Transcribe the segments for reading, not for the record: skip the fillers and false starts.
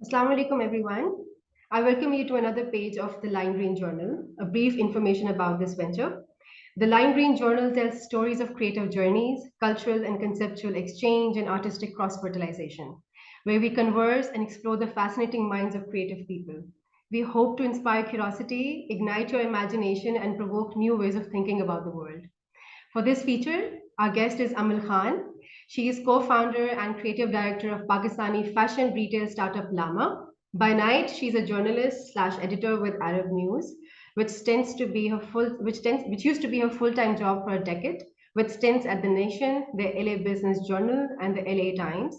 Assalamu alaikum, everyone. I welcome you to another page of the Line Green Journal, a brief information about this venture. The Line Green Journal tells stories of creative journeys, cultural and conceptual exchange, and artistic cross fertilization, where we converse and explore the fascinating minds of creative people. We hope to inspire curiosity, ignite your imagination, and provoke new ways of thinking about the world. For this feature, our guest is Amal Khan. She is co-founder and creative director of Pakistani fashion retail startup LAMA. By night, she's a journalist slash editor with Arab News, which used to be her full-time job for a decade, with stints at The Nation, the LA Business Journal, and the LA Times.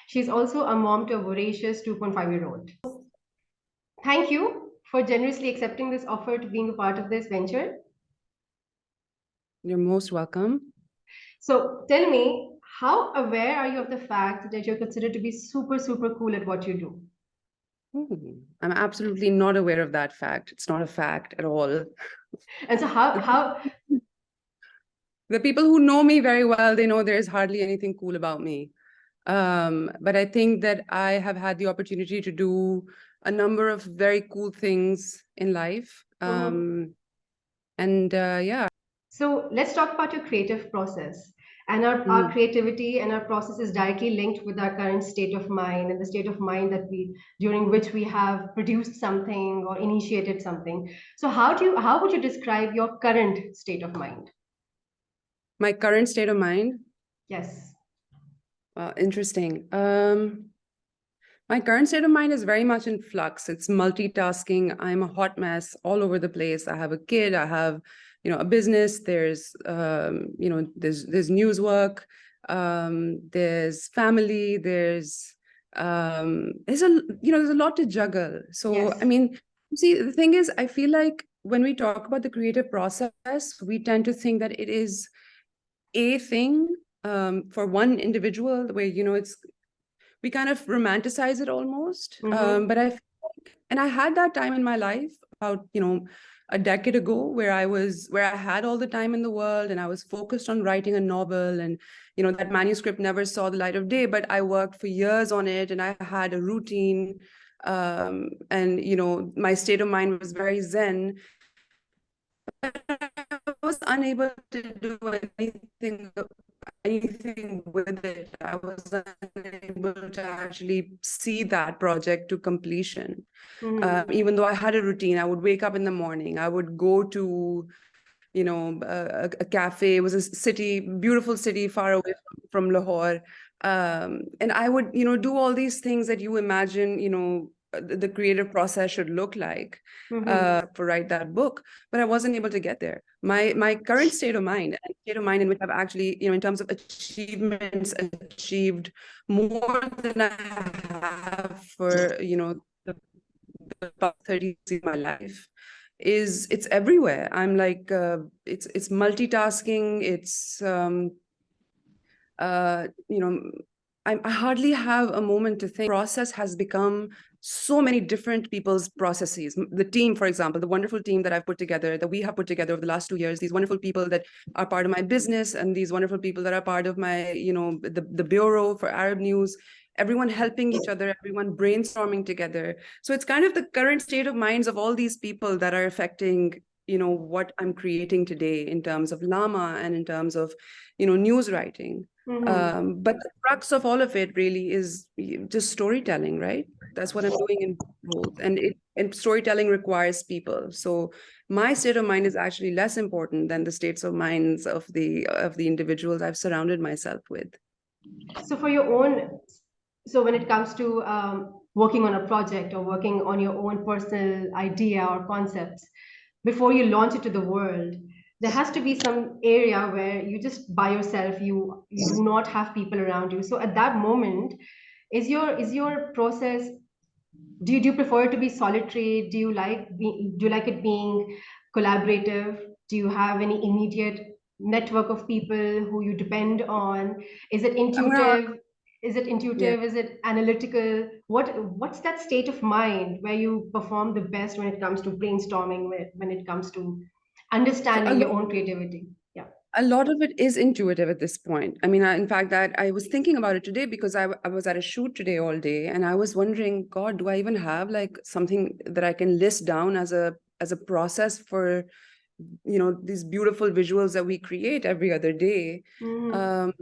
She's also a mom to a voracious 2.5-year-old. Thank you for generously accepting this offer to being a part of this venture. You're most welcome. So tell me, how aware are you of the fact that you're considered to be super, super cool at what you do? I'm absolutely not aware of that fact. It's not a fact at all. And so how The people who know me very well, they know there's hardly anything cool about me. But I think that I have had the opportunity to do a number of very cool things in life. Yeah. So let's talk about your creative process. And our creativity and our process is directly linked with our current state of mind and the state of mind that during which we have produced something or initiated something. So how would you describe your current state of mind? My current state of mind? Yes. Interesting. My current state of mind is very much in flux. It's multitasking. I'm a hot mess all over the place. I have a kid. I have, a business. There's, there's news work. There's family. There's a lot to juggle. So, Yes. I mean, see, the thing is, I feel like when we talk about the creative process, we tend to think that it is a thing for one individual, where we kind of romanticize it almost. But I had that time in my life about a decade ago where I had all the time in the world, and I was focused on writing a novel, and that manuscript never saw the light of day, but I worked for years on it, and I had a routine, and my state of mind was very zen. I was unable to do anything with it. I was unable to actually see that project to completion. Even though I had a routine, I would wake up in the morning, I would go to a cafe. It was a beautiful city far away from Lahore, and I would do all these things that you imagine the creative process should look like for write that book, but I wasn't able to get there. My current state of mind, in which I've actually in terms of achievements, achieved more than I have for the past 30 years of my life, it's everywhere. I'm like it's multitasking. It's I hardly have a moment to think. Process has become so many different people's processes. The team, for example, the wonderful team that we have put together over the last 2 years, these wonderful people that are part of my business, and these wonderful people that are part of my, the bureau for Arab News, everyone helping each other, everyone brainstorming together. So it's kind of the current state of minds of all these people that are affecting what I'm creating today in terms of LAMA and in terms of news writing. But the crux of all of it really is just storytelling, right? That's what I'm doing in both, and storytelling requires people. So my state of mind is actually less important than the states of minds of the individuals I've surrounded myself with. So when it comes to working on a project or working on your own personal idea or concepts, before you launch it to the world, there has to be some area where you just by yourself, you do not have people around you. So at that moment, is your process, do you prefer it to be solitary? Do you like it being collaborative? Do you have any immediate network of people who you depend on? Is it intuitive? Yeah. Is it analytical? What's that state of mind where you perform the best when it comes to brainstorming, when it comes to understanding your own creativity? Yeah. A lot of it is intuitive at this point. I mean, in fact, that I was thinking about it today because I was at a shoot today all day, and I was wondering, God, do I even have like something that I can list down as a process for, these beautiful visuals that we create every other day? Um,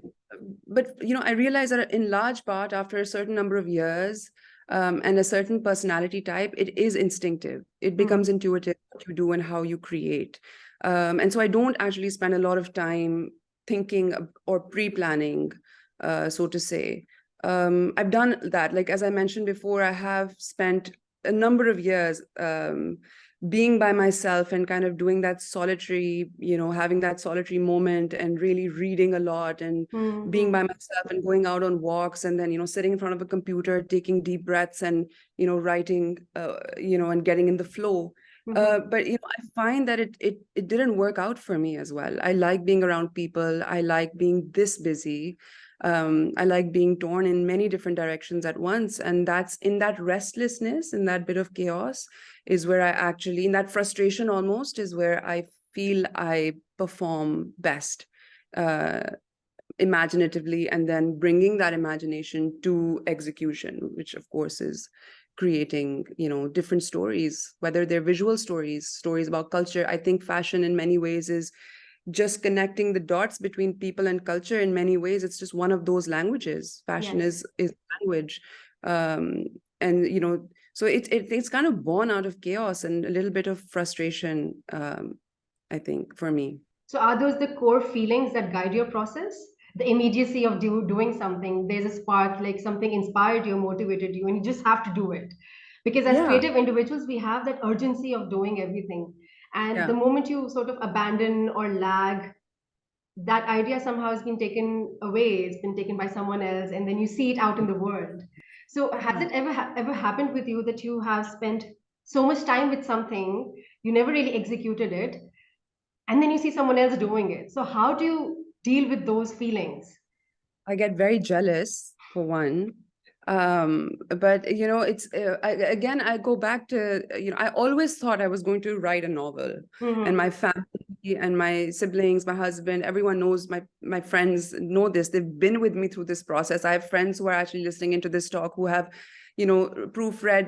but I realized that in large part, after a certain number of years, and a certain personality type, it is instinctive. It becomes intuitive what you do and how you create. And so I don't actually spend a lot of time thinking or pre-planning, so to say. I've done that. Like, as I mentioned before, I have spent a number of years being by myself and kind of doing that solitary, having that solitary moment and really reading a lot and being by myself and going out on walks and then, sitting in front of a computer, taking deep breaths and, writing, and getting in the flow. But I find that it didn't work out for me as well. I like being around people. I like being this busy. I like being torn in many different directions at once. And that's in that restlessness, in that bit of chaos, is where I actually, in that frustration almost, is where I feel I perform best, imaginatively, and then bringing that imagination to execution, which of course is creating different stories, whether they're visual stories about culture. I think fashion in many ways is just connecting the dots between people and culture. In many ways it's just one of those languages. Fashion is language. And so it's kind of born out of chaos and a little bit of frustration, I think, for me. So are those the core feelings that guide your process? The immediacy of doing something, there's a spark, like something inspired you, motivated you, and you just have to do it. Because as Yeah, creative individuals, we have that urgency of doing everything. And the yeah. moment you sort of abandon or lag, that idea somehow has been taken away, it's been taken by someone else, and then you see it out in the world. So has Yeah. it ever happened with you that you have spent so much time with something, you never really executed it, and then you see someone else doing it? So how do you deal with those feelings? I get very jealous for one. But it's again, I go back to, I always thought I was going to write a novel, and Mm-hmm. my family and my siblings, my husband, everyone knows, my friends know this. They've been with me through this process. I have friends who are actually listening into this talk who have, proofread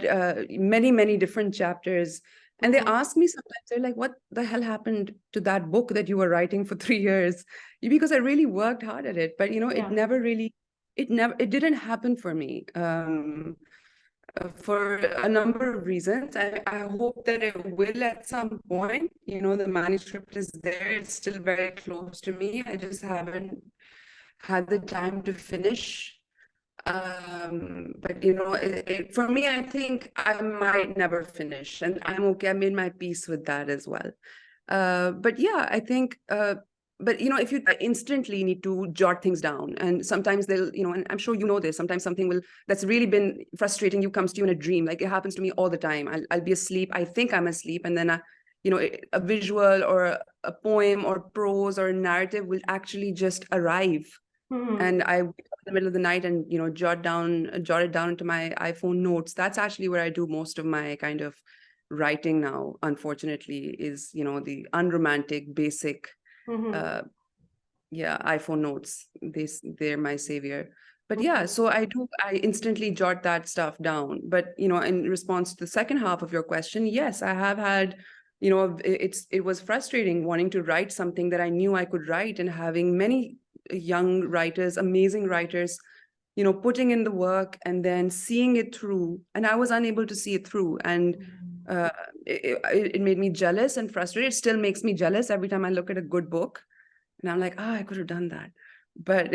many, many different chapters. And they Mm-hmm. ask me sometimes, they're like, what the hell happened to that book that you were writing for 3 years? Because I really worked hard at it, but Yeah. it didn't happen for me, for a number of reasons. I hope that it will at some point. The manuscript is there, it's still very close to me. I just haven't had the time to finish. But for me, I think I might never finish, and I'm okay. I made my peace with that as well. But yeah, I think, but if you instantly need to jot things down, and sometimes they'll, and I'm sure this, sometimes something that's really been frustrating you comes to you in a dream. Like, it happens to me all the time. I'll be asleep, I think I'm asleep, and then a visual or a poem or prose or a narrative will actually just arrive. Mm-hmm. And I wake up in the middle of the night and jot it down into my iPhone notes. That's actually where I do most of my kind of writing now, unfortunately, is the unromantic, basic, Mm-hmm. uh yeah, iPhone notes. They're my savior. But yeah, Mm-hmm. so I instantly jot that stuff down. But in response to the second half of your question, yes, I have had, it was frustrating wanting to write something that I knew I could write, and having many young writers, amazing writers, putting in the work and then seeing it through, and I was unable to see it through. And uh, it made me jealous and frustrated. It still makes me jealous every time I look at a good book, and I'm like, I could have done that. But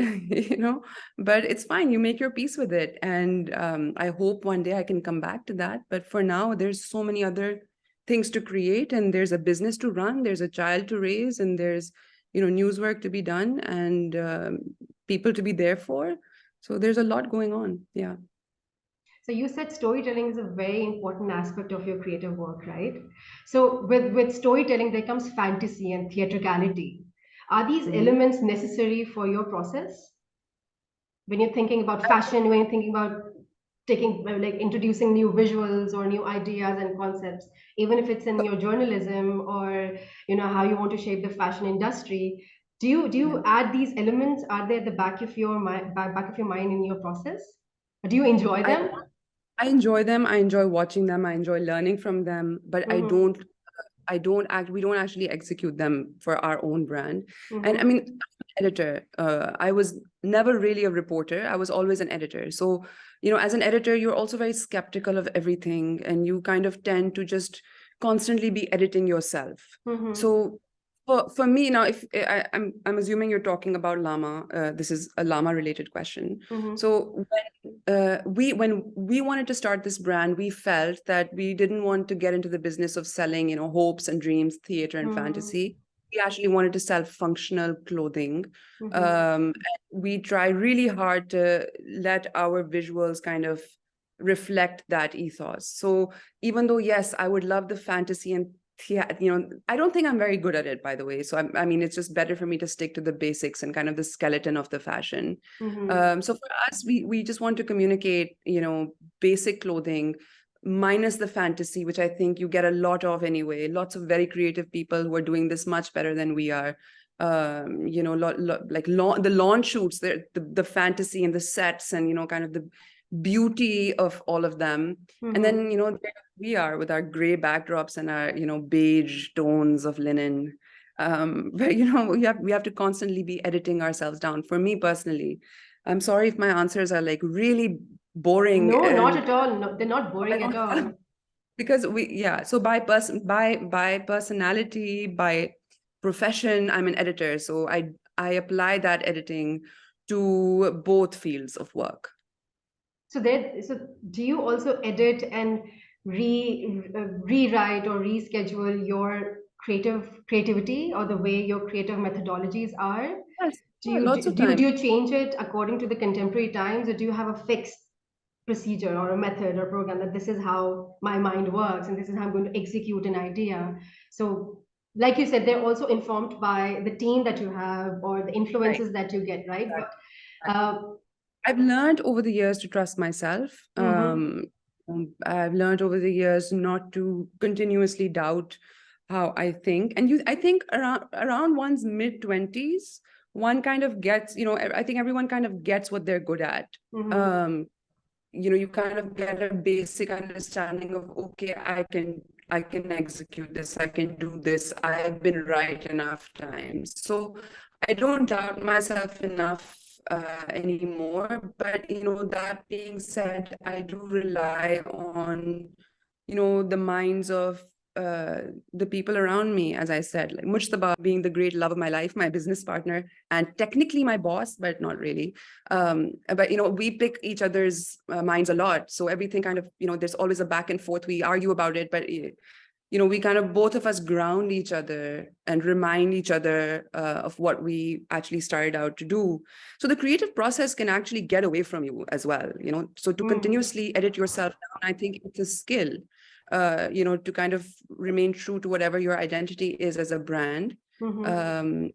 but it's fine. You make your peace with it, and I hope one day I can come back to that. But for now, there's so many other things to create, and there's a business to run, there's a child to raise, and there's news work to be done, and people to be there for. So there's a lot going on. Yeah. So you said storytelling is a very important aspect of your creative work, right? So with storytelling, there comes fantasy and theatricality. Are these Mhm. elements necessary for your process? When you're thinking about fashion, when you're thinking about taking like introducing new visuals or new ideas and concepts, even if it's in your journalism or how you want to shape the fashion industry, Do you add these elements? Are they at the back of your mind, back of your mind in your process? Or do you enjoy I, them? I enjoy them. I enjoy watching them. I enjoy learning from them, but Mm-hmm. we don't actually execute them for our own brand. And I Mm-hmm. mean, I'm an editor. I was never really a reporter. I was always an editor. So, as an editor, you're also very skeptical of everything, and you kind of tend to just constantly be editing yourself. Mm-hmm. So for me now, if I'm assuming you're talking about LAMA, this is a LAMA related question. Mm-hmm. So when we wanted to start this brand, we felt that we didn't want to get into the business of selling, hopes and dreams, theater and Mm-hmm. fantasy. We actually wanted to sell functional clothing. Mm-hmm. Um, we try really hard to let our visuals kind of reflect that ethos. So even though, yes, I would love the fantasy and I don't think I'm very good at it, by the way. So I mean, it's just better for me to stick to the basics and kind of the skeleton of the fashion. Mm-hmm. So for us, we just want to communicate, basic clothing minus the fantasy, which I think you get a lot of anyway. Lots of very creative people who are doing this much better than we are. The launch shoots, the fantasy and the sets and kind of the beauty of all of them. And Mm-hmm. then there we are with our gray backdrops and our beige tones of linen. But we have to constantly be editing ourselves down. For me personally, I'm sorry if my answers are like really boring No, not and at all. No, they're not I boring at don't all. because so by personality, by profession, I'm an editor. So I apply that editing to both fields of work. So do you also edit and rewrite or reschedule your creativity or the way your creative methodologies are? Yes, Do yeah, you lots of do time. you change it according to the contemporary times, or do you have a fixed procedure or a method or program that this is how my mind works and this is how I'm going to execute an idea? So, like you said, they're also informed by the team that you have or the Right. influences that you get, right? But uh, I've learned over the years to trust myself. mhm, I've learned over the years not to continuously doubt how I think. And I think around one's mid 20s, one kind of gets, I think everyone kind of gets what they're good at. mhm. Um, you kind of get a basic understanding of, okay, I can execute this, I can do this, I've been right enough times. So I don't doubt myself enough anymore. But that being said, I do rely on the minds of the people around me, as I said, like Mujtaba being the great love of my life, my business partner, and technically my boss, but not really. But we pick each other's minds a lot. So everything kind of, there's always a back and forth. We argue about it, but we kind of both of us ground each other and remind each other of what we actually started out to do. So the creative process can actually get away from you as well. So to Mm, continuously edit yourself down, I think it's a skill. To kind of remain true to whatever your identity is as a brand, mhm,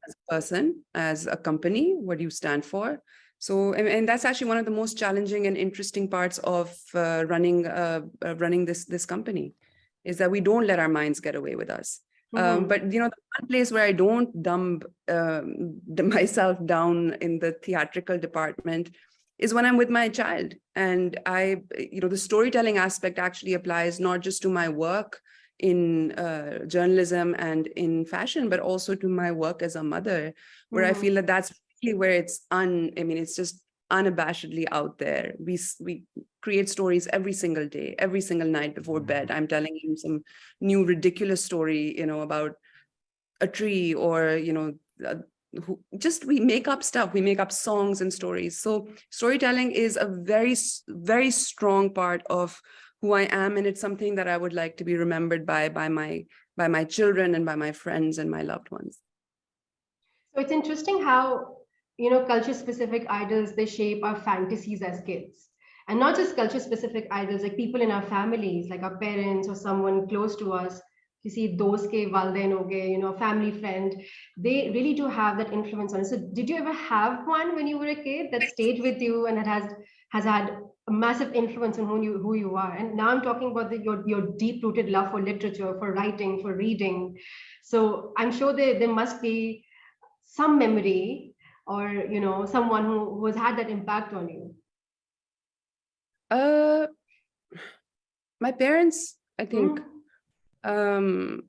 as a person, as a company, what you stand for. So, and that's actually one of the most challenging and interesting parts of running this company, is that we don't let our minds get away with us. mhm, But the one place where I don't dumb myself down in the theatrical department is when I'm with my child. And the storytelling aspect actually applies not just to my work in journalism and in fashion, but also to my work as a mother, where I feel mhm. that that's really where it's just unabashedly out there. We create stories every single day, every single night before bed. I'm telling him some new ridiculous story, about a tree, or uh, just we make up stuff, we make up songs and stories. So storytelling is a very strong part of who I am, and it's something that I would like to be remembered by my children and by my friends and my loved ones. So it's interesting how, culture specific idols, they shape our fantasies as kids. And not just culture specific idols, like people in our families, like our parents or someone close to us. You see, those ke waldain ho gaye, family friend, they really do have that influence on us. So did you ever have one when you were a kid that stayed with you and that has had a massive influence on who you are? And now I'm talking about your deep rooted love for literature, for writing, for reading. So I'm sure there must be some memory or, someone who has had that impact on you? Uh, my parents, I think, Mm-hmm. um,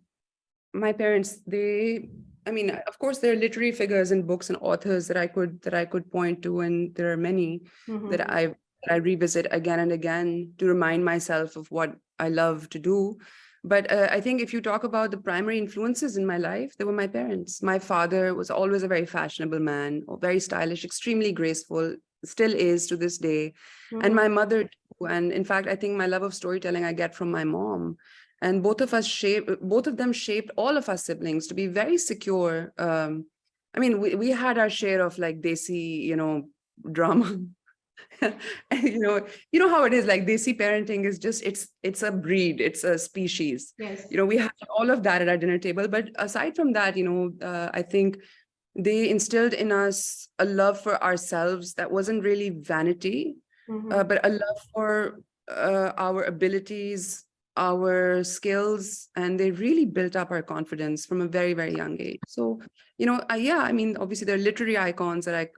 my parents, I mean, of course, there are literary figures and books and authors that I could point to, and there are many that Mm-hmm. I revisit again and again to remind myself of what I love to do. But I think if you talk about the primary influences in my life, they were my parents. My father was always a very fashionable man, very stylish, extremely graceful, still is to this day. And my Mm-hmm. mother too. And in fact, I think my love of storytelling I get from my mom. And both of them shaped all of us siblings to be very secure. I mean, we had our share of like desi, drama. You know how it is, like desi parenting is just, it's a breed, it's a species. Yes. We had all of that at our dinner table. But aside from that, I think they instilled in us a love for ourselves that wasn't really vanity, Mm-hmm. but a love for our abilities, our skills, and they really built up our confidence from a very, very young age. So, yeah, I mean, obviously there are literary icons that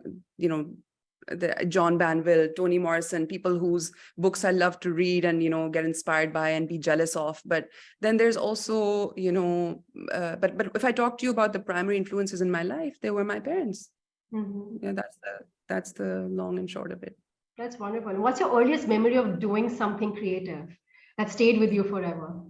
John Banville, Toni Morrison, people whose books I love to read and, get inspired by and be jealous of. But then there's also, but if I talk to you about the primary influences in my life, they were my parents. Mm-hmm. Yeah, that's the long and short of it. That's wonderful. What's your earliest memory of doing something creative that stayed with you forever?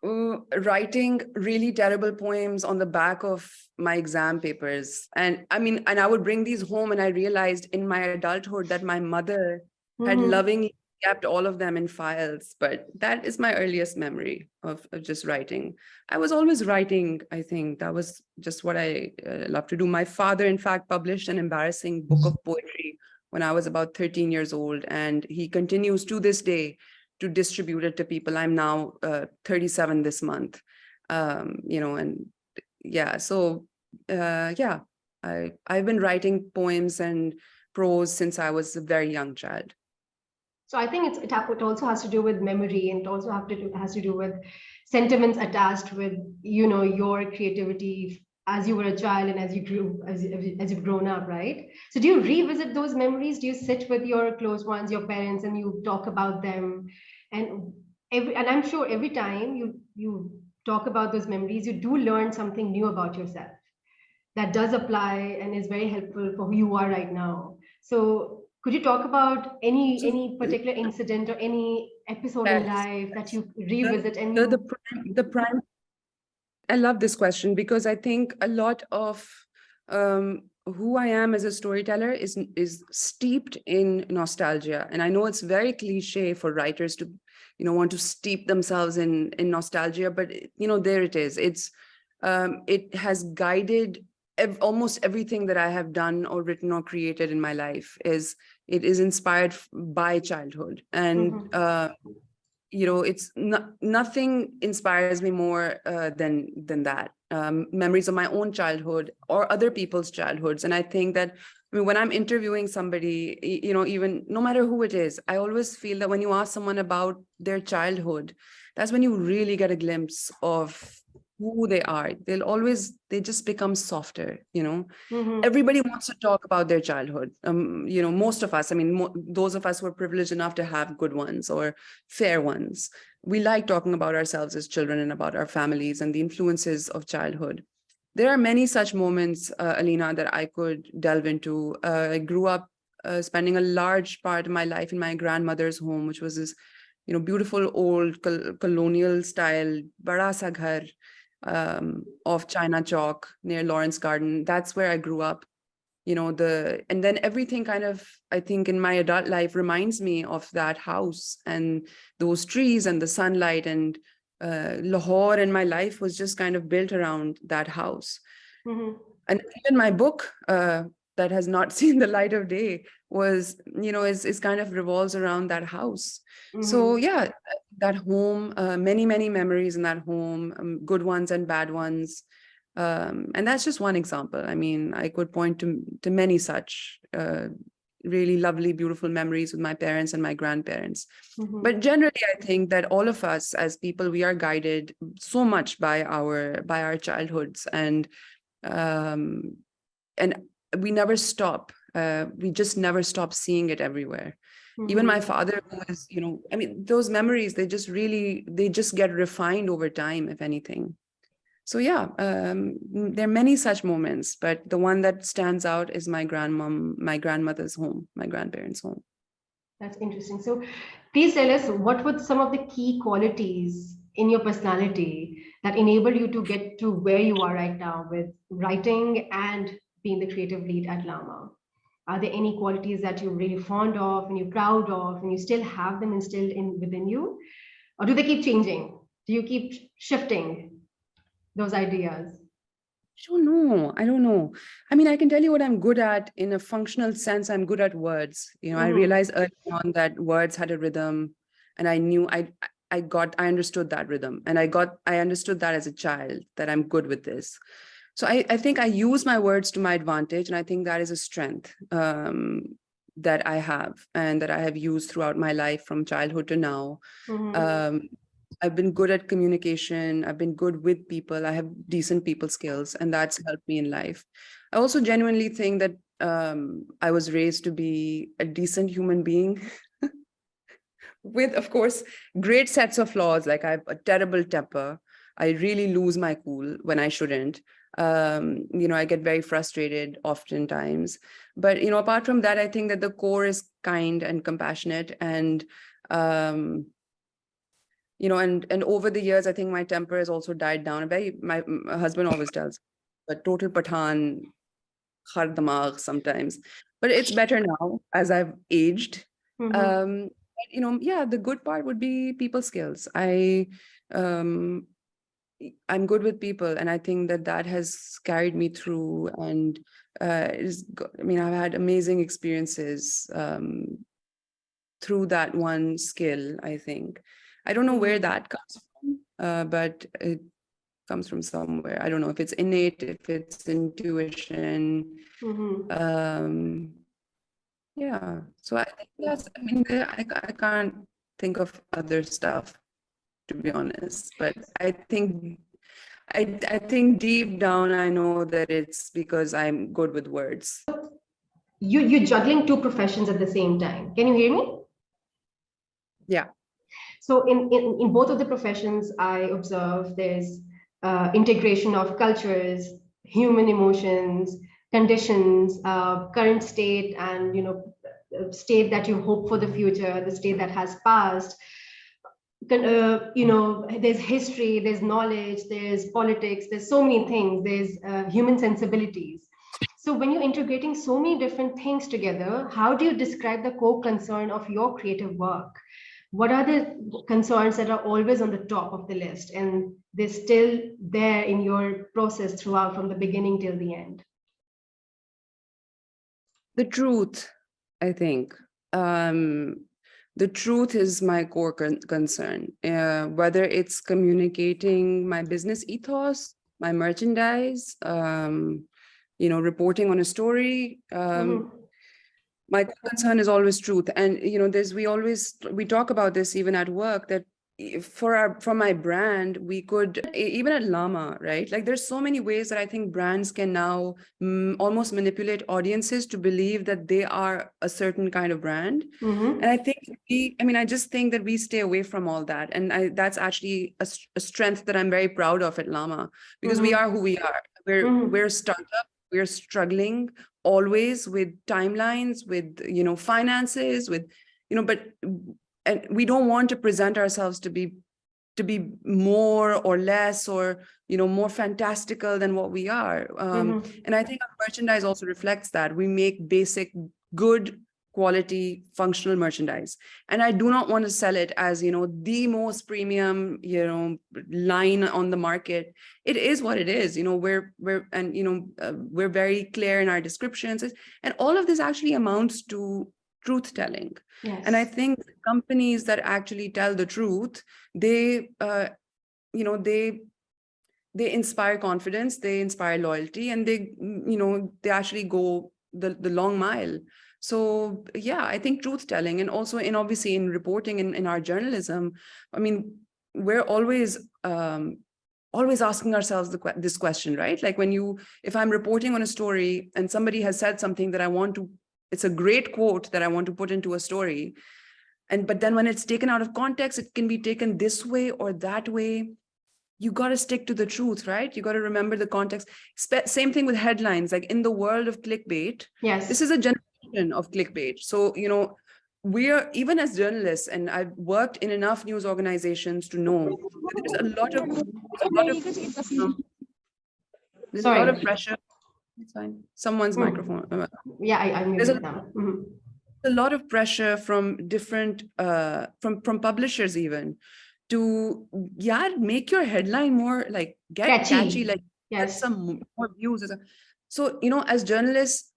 Writing really terrible poems on the back of my exam papers. And I mean, and I would bring these home, and I realized in my adulthood that my mother had Mm-hmm. lovingly kept all of them in files. But that is my earliest memory of just writing. I was always writing, I think. That was just what I love to do. My father, in fact, published an embarrassing book of poetry when I was about 13 years old. And he continues to this day to distribute it to people. I'm now 37 this month, and yeah, so yeah, I've been writing poems and prose since I was a very young child. So I think it also has to do with memory, and it also has to do with sentiments attached with your creativity as you were a child and as you grew as you've grown up, right? So do you revisit those memories? Do you sit with your close ones, your parents, and you talk about them? And and I'm sure every time you talk about those memories, you do learn something new about yourself that does apply and is very helpful for who you are right now. So could you talk about So any particular incident or any episode in yes, life that yes. you revisit and The you prime I love this question because I think a lot of who I am as a storyteller is steeped in nostalgia. And I know it's very cliche for writers to, want to steep themselves in nostalgia, but there it is. It has guided almost everything that I have done or written or created in my life. It is inspired by childhood. And Mhm. it's nothing inspires me more than that, memories of my own childhood or other people's childhoods. And I think that, I mean, when I'm interviewing somebody, even no matter who it is, I always feel that when you ask someone about their childhood, that's when you really get a glimpse of who they are. They just become softer. Mhm. Everybody wants to talk about their childhood. Most of us, I mean, those of us who are privileged enough to have good ones or fair ones, we like talking about ourselves as children and about our families and the influences of childhood. There are many such moments, Alina, that I could delve into. I grew up spending a large part of my life in my grandmother's home, which was this, beautiful old colonial style bada sa ghar, of China Chalk near Lawrence Garden. That's where I grew up. And then everything kind of, I think, in my adult life reminds me of that house and those trees and the sunlight. And Lahore and my life was just kind of built around that house. Mhm. And even my book, that has not seen the light of day, was, is kind of revolves around that house. So Mhm. yeah, that home, many, many memories in that home, good ones and bad ones. And that's just one example. I mean, I could point to many such really lovely, beautiful memories with my parents and my grandparents. Mhm. But generally, I think that all of us as people, we are guided so much by our childhoods. And And we never stop. We just never stop seeing it everywhere. Even my father, who is, I mean, those memories, they just get refined over time, if anything. So yeah, there are many such moments, but the one that stands out is my grandmother's home, my grandparents' home. That's interesting. So please tell us, what were some of the key qualities in your personality that enabled you to get to where you are right now with writing and being the creative lead at LAMA? Are there any qualities that you're really fond of and you're proud of and you still have them instilled within you? Or do they keep changing? Do you keep shifting those ideas? I don't know. I mean, I can tell you what I'm good at in a functional sense. I'm good at words. I realized early on that words had a rhythm, and I knew I understood that rhythm, and I understood that as a child, that I'm good with this. So I think I use my words to my advantage, and I think that is a strength that I have and that I have used throughout my life from childhood to now. I've been good at communication. I've been good with people. I have decent people skills, and that's helped me in life. I also genuinely think that I was raised to be a decent human being with, of course, great sets of flaws. Like I have a terrible temper. I really lose my cool when I shouldn't. I get very frustrated oftentimes. But, apart from that, I think that the core is kind and compassionate, and and over the years, I think my temper has also died down. My husband always tells, but total Pathan, khar damag sometimes. But it's better now as I've aged. The good part would be people skills. I'm good with people, and I think that has carried me through. And I've had amazing experiences through that one skill, I think. I don't know where that comes from, but it comes from somewhere. I don't know if it's innate, if it's intuition. Yeah. So I think I can't think of other stuff, to be honest. But I think deep down I know that it's because I'm good with words. You're juggling two professions at the same time. Can you hear me? Yeah. So in both of the professions, I observe there's integration of cultures, human emotions, conditions, current state, and state that you hope for the future, the state that has passed. There's history, there's knowledge, there's politics, there's so many things, there's human sensibilities. So when you're integrating so many different things together, how do you describe the core concern of your creative work? What are the concerns that are always on the top of the list and they're still there in your process throughout from the beginning till the end? The truth, I think. The truth is my core concern, whether it's communicating my business ethos, my merchandise, reporting on a story. My concern is always truth. And, we talk about this even at work, that for my brand, we could, even at LAMA, right? Like there's so many ways that I think brands can now almost manipulate audiences to believe that they are a certain kind of brand. And I think I just think that we stay away from all that. And that's actually a strength that I'm very proud of at LAMA, because we are who we are. We're a startup. We're struggling always with timelines, with, finances, with, and we don't want to present ourselves to be more or less, or more fantastical than what we are. And I think our merchandise also reflects that. We make basic, good quality, functional merchandise, and I do not want to sell it as the most premium line on the market. It is what it is. We're very clear in our descriptions, and all of this actually amounts to truth telling. Yes. And I think companies that actually tell the truth, they inspire confidence, they inspire loyalty, and they actually go the long mile. So yeah, I think truth telling, and also obviously in reporting, in our journalism, we're always always asking ourselves this question, right? Like if I'm reporting on a story and somebody has said something that it's a great quote that I want to put into a story. But then when it's taken out of context, it can be taken this way or that way. You got to stick to the truth, right? You got to remember the context. Same thing with headlines. Like in the world of clickbait, Yes. this is a generation of clickbait. So, we are, even as journalists, and I've worked in enough news organizations to know that there's a lot of pressure. It's fine. Someone's microphone. Yeah, I There's muted now. a lot of pressure from different from publishers even to make your headline more like get catchy, like get some more views. So as journalists,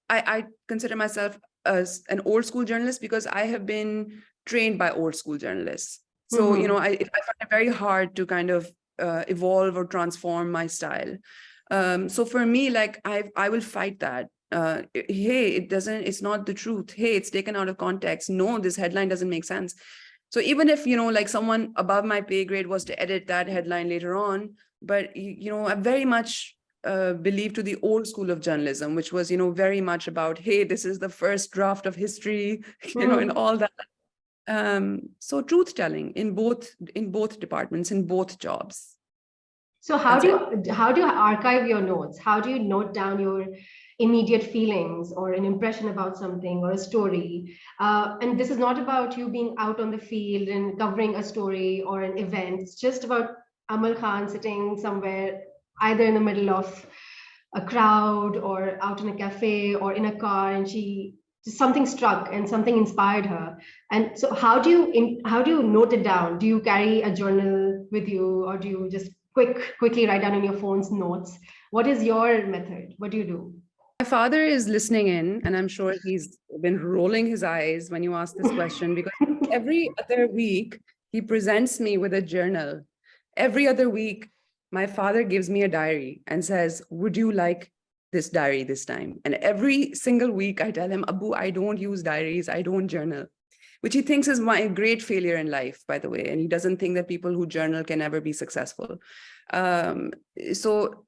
I consider myself as an old school journalist because I have been trained by old school journalists. So I find it very hard to kind of evolve or transform my style. So for me, like I will fight that. Hey, it's not the truth. Hey, it's taken out of context. No, this headline doesn't make sense. So even if, like someone above my pay grade was to edit that headline later on, but, I very much believe to the old school of journalism, which was, very much about, hey, this is the first draft of history, and all that. So truth telling in both departments, in both jobs. So how do you archive your notes? How do you note down your immediate feelings or an impression about something or a story? And this is not about you being out on the field and covering a story or an event. It's just about Amal Khan sitting somewhere, either in the middle of a crowd or out in a cafe or in a car, and something struck and something inspired her. And so how do you note it down? Do you carry a journal with you, or do you just quickly write down in your phone's notes? What is your method? What do you do? My father is listening in, and I'm sure he's been rolling his eyes when you ask this question, because every other week he presents me with a journal. Every other week, my father gives me a diary and says, would you like this diary this time? And every single week I tell him, Abu, I don't use diaries, I don't journal, which he thinks is my great failure in life, by the way. And he doesn't think that people who journal can ever be successful. So,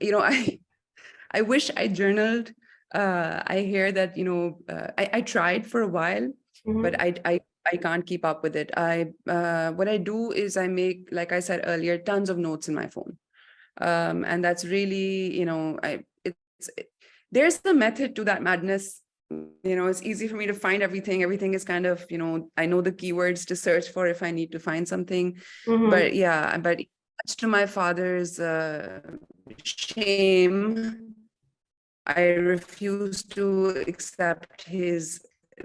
I wish I journaled. I hear that, I tried for a while, but I can't keep up with it. What I do is I make, like I said earlier, tons of notes in my phone. And that's really, there's the method to that madness. It's easy for me to find everything. Everything is kind of, I know the keywords to search for if I need to find something. But much to my father's shame, I refuse to accept his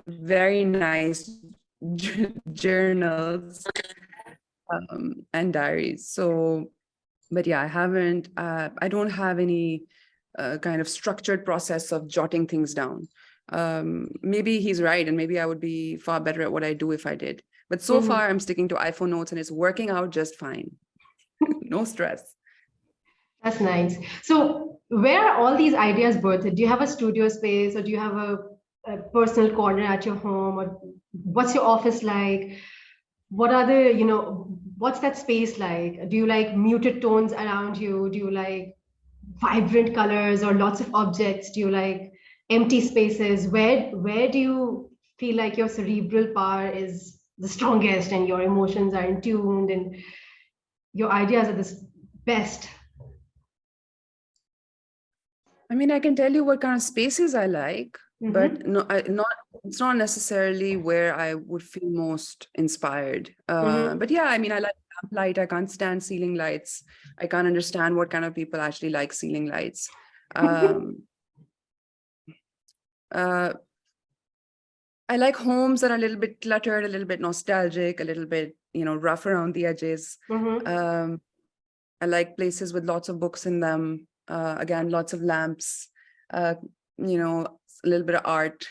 very nice journals and diaries. So, but yeah, I don't have any kind of structured process of jotting things down. Maybe he's right, and maybe I would be far better at what I do if I did. But so far, I'm sticking to iPhone notes, and it's working out just fine. No stress. That's nice. So where are all these ideas birthed? Do you have a studio space, or do you have a personal corner at your home, or what's your office like? What are what's that space like? Do you like muted tones around you? Do you like vibrant colors or lots of objects? Do you like empty spaces? Where do you feel like your cerebral power is the strongest and your emotions are in tuned and your ideas are the best? I mean, I can tell you what kind of spaces I like, but it's not necessarily where I would feel most inspired. But yeah, I mean, I like light. I can't stand ceiling lights. I can't understand what kind of people actually like ceiling lights. I like homes that are a little bit cluttered, a little bit nostalgic, a little bit, rough around the edges. I like places with lots of books in them. Again, lots of lamps, a little bit of art.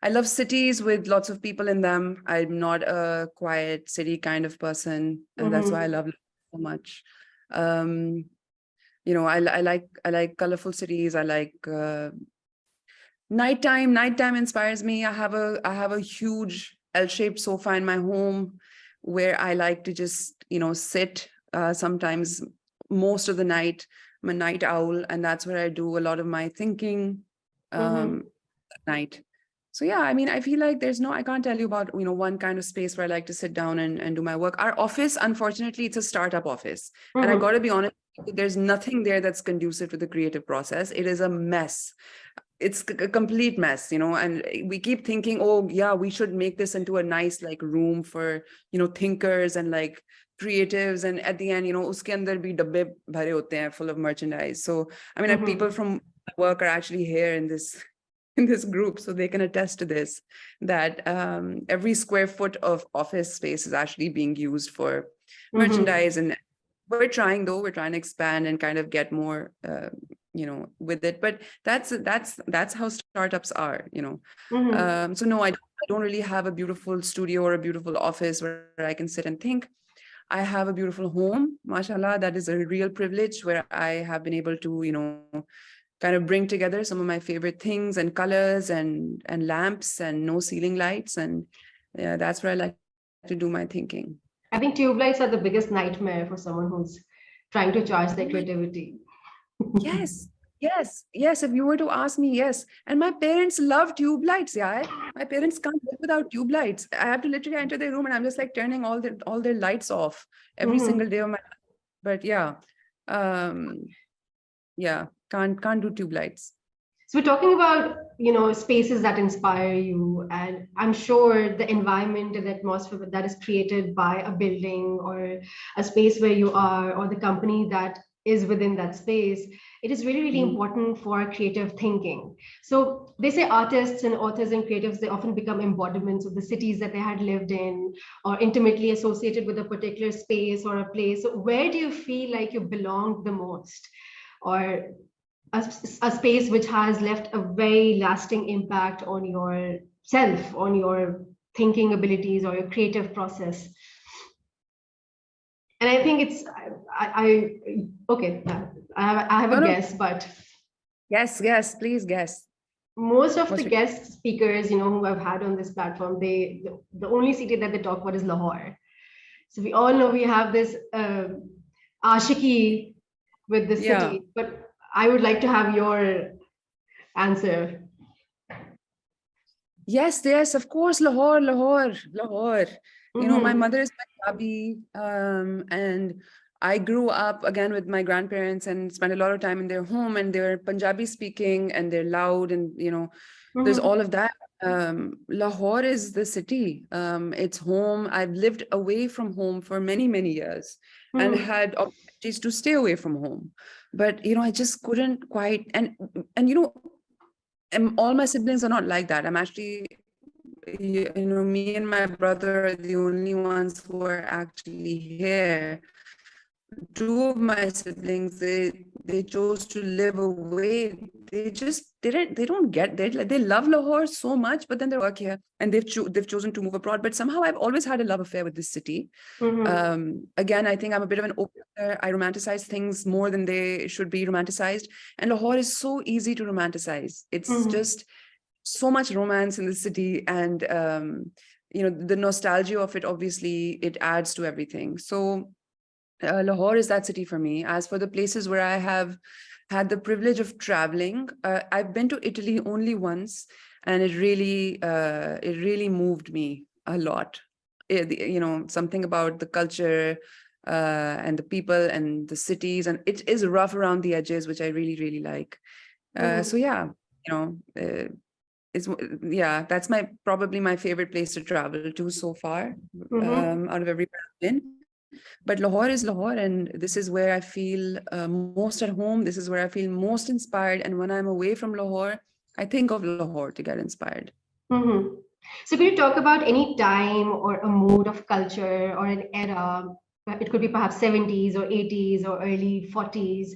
I love cities with lots of people in them. I'm not a quiet city kind of person, and that's why I love it so much. I like colorful cities. I like nighttime. Nighttime inspires me. I have a huge L-shaped sofa in my home where I like to just sit. Sometimes most of the night. I'm a night owl, and that's where I do a lot of my thinking at night. So yeah, I mean, I feel like I can't tell you about, one kind of space where I like to sit down and do my work. Our office, unfortunately, it's a startup office. And I got to be honest, there's nothing there that's conducive to the creative process. It is a mess. It's a complete mess, and we keep thinking, oh yeah, we should make this into a nice like room for, thinkers and like creatives. And at the end, uske andar bhi dabbe bhare hote hain full of merchandise. So, I mean, people from work are actually here in this group, so they can attest to this, that every square foot of office space is actually being used for merchandise. And we're trying to expand and kind of get more with it, but that's how startups are. So no, I don't really have a beautiful studio or a beautiful office where I can sit and think. I have a beautiful home, mashallah. That is a real privilege, where I have been able to kind of bring together some of my favorite things and colors and lamps and no ceiling lights. And yeah, that's where I like to do my thinking. I think tube lights are the biggest nightmare for someone who's trying to charge their creativity. Yes, yes. If you were to ask me, yes. And my parents love tube lights. Yeah, my parents can't live without tube lights. I have to literally enter their room and I'm just like turning all their lights off every single day of my life. But yeah, yeah, can't do tube lights. So we're talking about, spaces that inspire you, and I'm sure the environment and the atmosphere that is created by a building or a space where you are, or the company that is within that space, it is really, really important for creative thinking. So they say artists and authors and creatives, they often become embodiments of the cities that they had lived in, or intimately associated with a particular space or a place. So where do you feel like you belong the most? Or a space which has left a very lasting impact on yourself, on your thinking abilities or your creative process. And I think it's okay. I have a guess, but yes, please guess. Most of the guest speakers, who I've had on this platform, the only city that they talk about is Lahore. So we all know we have this ashiki with the city, but I would like to have your answer. Yes, of course, Lahore. My mother is Punjabi, and I grew up again with my grandparents and spent a lot of time in their home, and they're Punjabi speaking and they're loud, and there's all of that. Lahore is the city. It's home. I've lived away from home for many, many years and had opportunities to stay away from home. But, I just couldn't quite, and all my siblings are not like that. I'm actually, me and my brother are the only ones who are actually here. Two of my siblings, they chose to live away. They just they don't get, they love Lahore so much, but then they work here and they've chosen to move abroad. But somehow I've always had a love affair with this city. Again, I think I'm a bit of an opener. I romanticize things more than they should be romanticized. And Lahore is so easy to romanticize. It's just so much romance in the city. And, the nostalgia of it, obviously, it adds to everything. So Lahore is that city for me. As for the places where I have had the privilege of traveling, I've been to Italy only once, and it really moved me a lot. Something about the culture and the people and the cities, and it is rough around the edges, which I really, really like. So yeah, that's probably my favorite place to travel to so far, out of everywhere I've been. But Lahore is Lahore, and this is where I feel most at home. This is where I feel most inspired. And when I'm away from Lahore, I think of Lahore to get inspired. So could you talk about any time or a mood of culture or an era? It could be perhaps 70s or 80s or early 40s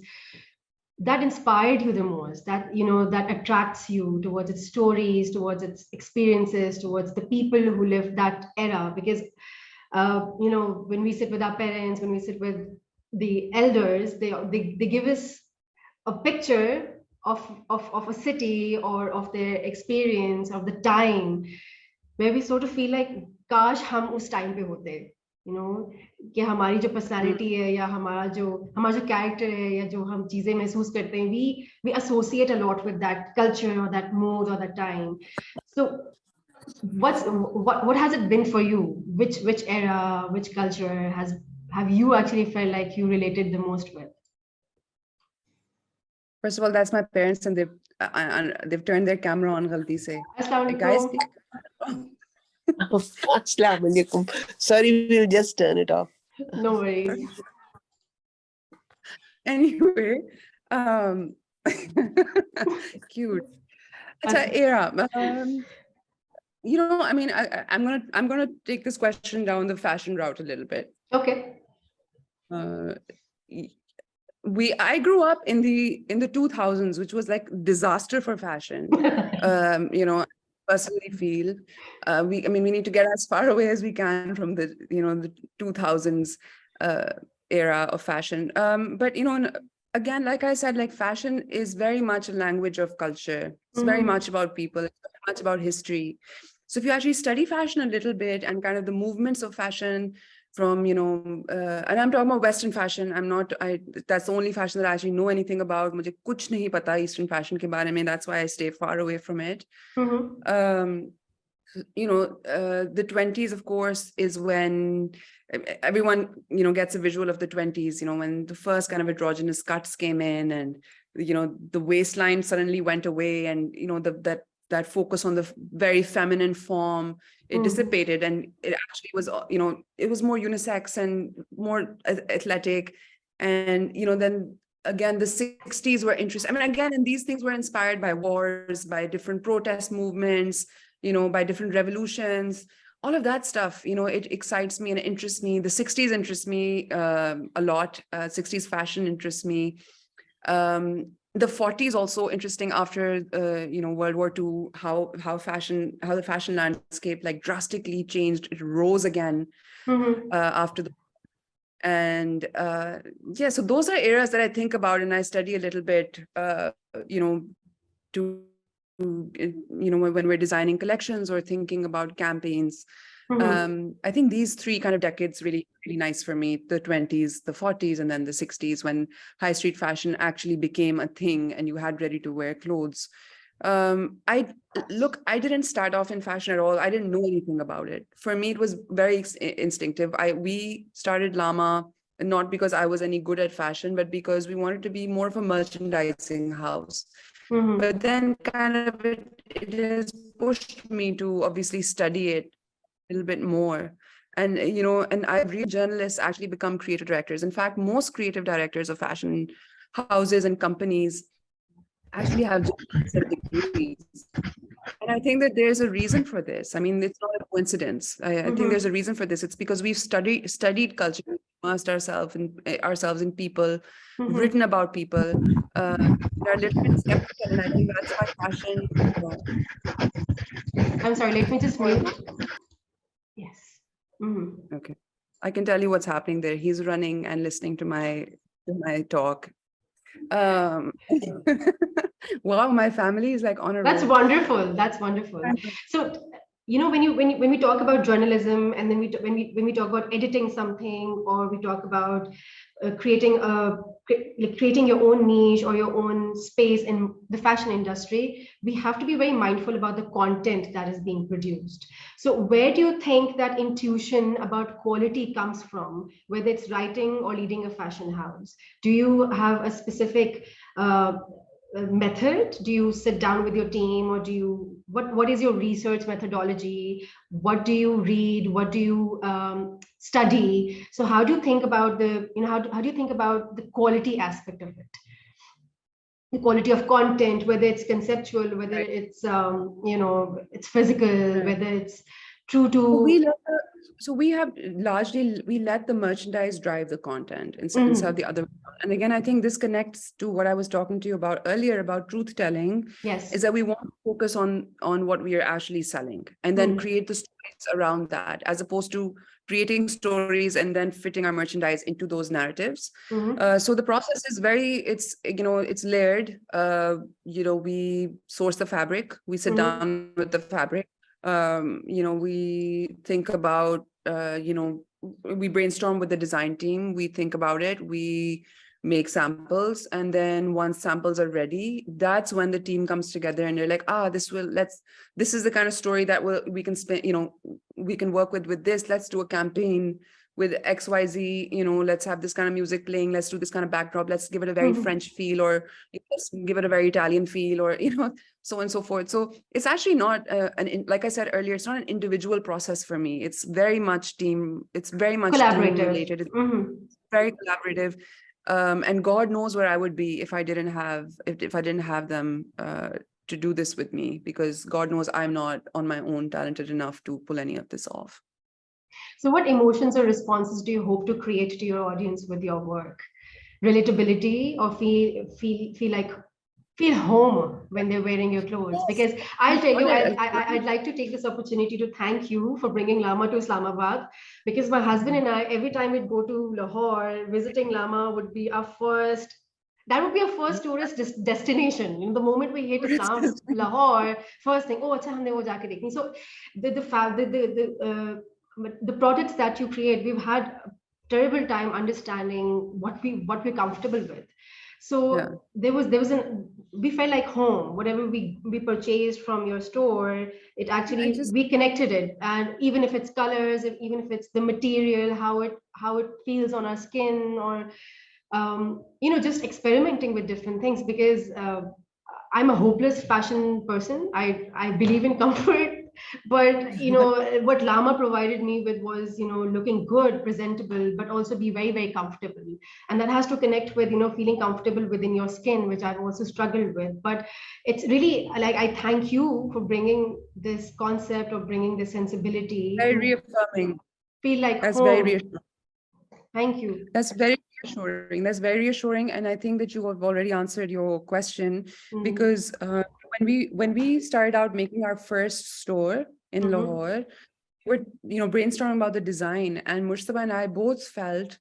that inspired you the most, that that attracts you towards its stories, towards its experiences, towards the people who lived that era. Because when we sit with our parents, when we sit with the elders, they give us a picture of a city or of their experience of the time, where we sort of feel like kash hum us time pe hote, you know, कि हमारी जो personality है या हमारा जो character है या जो हम चीजें महसूस करते हैं, we associate a lot with that culture or that mood or that time. So what has it been for you? Which era, which culture have you actually felt like you related the most with? First of all, that's my parents, and they've turned their camera on galti se. Hey, guys. Assalamu alaikum. Sorry, we'll just turn it off. No worries. Anyway, cute. It's an era. You know, I mean, I'm gonna take this question down the fashion route a little bit. Okay. I grew up in the 2000s, which was like disaster for fashion. You know, I personally feel we need to get as far away as we can from the the 2000s era of fashion. But again, like I said, like fashion is very much a language of culture. It's very much about people. It's very much about history. So if you actually study fashion a little bit and kind of the movements of fashion from, and I'm talking about Western fashion. That's the only fashion that I actually know anything about. Mujhe kuch nahi pata Eastern fashion ke bare mein. That's why I stay far away from it. The 20s, of course, is when everyone, gets a visual of the 20s, when the first kind of androgynous cuts came in and, the waistline suddenly went away and, that focus on the very feminine form, it dissipated, and it actually was, it was more unisex and more athletic. And, then again, the 60s were interesting. I mean, again, and these things were inspired by wars, by different protest movements, by different revolutions, all of that stuff, it excites me and it interests me. The 60s interests me a lot. 60s fashion interests me. The 40s also interesting after World War II, how the fashion landscape like drastically changed. It rose again after the and so those are areas that I think about and I study a little bit when we're designing collections or thinking about campaigns. I think these three kind of decades really nice for me: the 20s, the 40s, and then the 60s, when high street fashion actually became a thing and you had ready to wear clothes. I didn't start off in fashion at all. I didn't know anything about it. For me, it was very instinctive. We started LAMA not because I was any good at fashion, but because we wanted to be more of a merchandising house. But then kind of it has pushed me to obviously study it a little bit more. And, and I've read journalists actually become creative directors. In fact, most creative directors of fashion houses and companies actually have degrees. And I think that there's a reason for this. I mean, it's not a coincidence. I think there's a reason for this. It's because we've studied culture, immersed ourselves in people, written about people. They're a little bit skeptical, and I think that's why fashion. I'm sorry, let me just mute. Yes. Okay. I can tell you what's happening there. He's running and listening to my talk. Wow, my family is like on a That's roll. wonderful. That's wonderful. So, when we talk about journalism, and then when we talk about editing something, or we talk about creating your own niche or your own space in the fashion industry, we have to be very mindful about the content that is being produced. So where do you think that intuition about quality comes from, whether it's writing or leading a fashion house? Do you have a specific method? Do you sit down with your team, or what is your research methodology? What do you read? What do you study? So how do you think about how do you think about the quality aspect of it? The quality of content, whether it's conceptual, whether it's it's physical, whether it's true to. We have largely, we let the merchandise drive the content instead of the other. And again, I think this connects to what I was talking to you about earlier about truth telling. Yes. Is that we want to focus on what we are actually selling and then create the stories around that, as opposed to creating stories and then fitting our merchandise into those narratives. So the process is it's layered. We source the fabric, we sit down with the fabric. We think about, we brainstorm with the design team, we think about it, we make samples, and then once samples are ready, that's when the team comes together and they're like, this is the kind of story that we can spend, we can work with this. Let's do a campaign with XYZ, let's have this kind of music playing, let's do this kind of backdrop, let's give it a very French feel, or let's give it a very Italian feel, or so on and so forth. So it's actually not like I said earlier, it's not an individual process for me. It's very much team, it's very much team related. It's very collaborative. And God knows where I would be if I didn't have them to do this with me, because God knows I'm not on my own talented enough to pull any of this off. So what emotions or responses do you hope to create to your audience with your work? Relatability, or feel home when they're wearing your clothes? Because I'll tell you, I'd like to take this opportunity to thank you for bringing LAMA to Islamabad, because my husband and I, every time we'd go to Lahore, visiting LAMA would be our first tourist destination. The moment we hit Lahore, first thing, acha humne wo jaake dekhni. So the products that you create, we've had a terrible time understanding what we're comfortable with. So we felt like home. Whatever we purchased from your store, it actually we connected it, and even if it's colors, even if it's the material, how it feels on our skin, or just experimenting with different things, because I'm a hopeless fashion person. I believe in comfort, but what LAMA provided me with was looking good, presentable, but also be very, very comfortable, and that has to connect with feeling comfortable within your skin, which I've also struggled with. But it's really like, I thank you for bringing this concept, or bringing this sensibility. Very reaffirming. Feel like that's home. Very reassuring. Thank you. That's very reassuring. That's very reassuring, and I think that you have already answered your question, because when we started out making our first store in Lahore, we're brainstorming about the design, and Murtaba and I both felt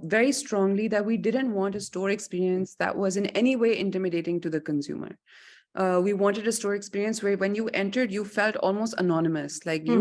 very strongly that we didn't want a store experience that was in any way intimidating to the consumer. We wanted a store experience where when you entered, you felt almost anonymous, like you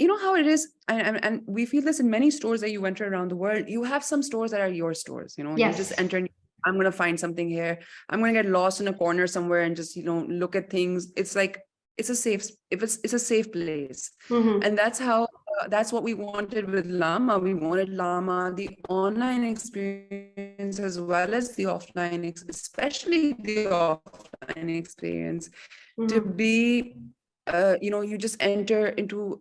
know how it is, and we feel this in many stores that you enter around the world. You have some stores that are your stores, Yes. You just enter and I'm going to find something here. I'm going to get lost in a corner somewhere and just, look at things. It's like, it's a safe place. And that's what we wanted with LAMA. We wanted LAMA, the online experience, as well as the offline, especially the offline experience, to be you just enter into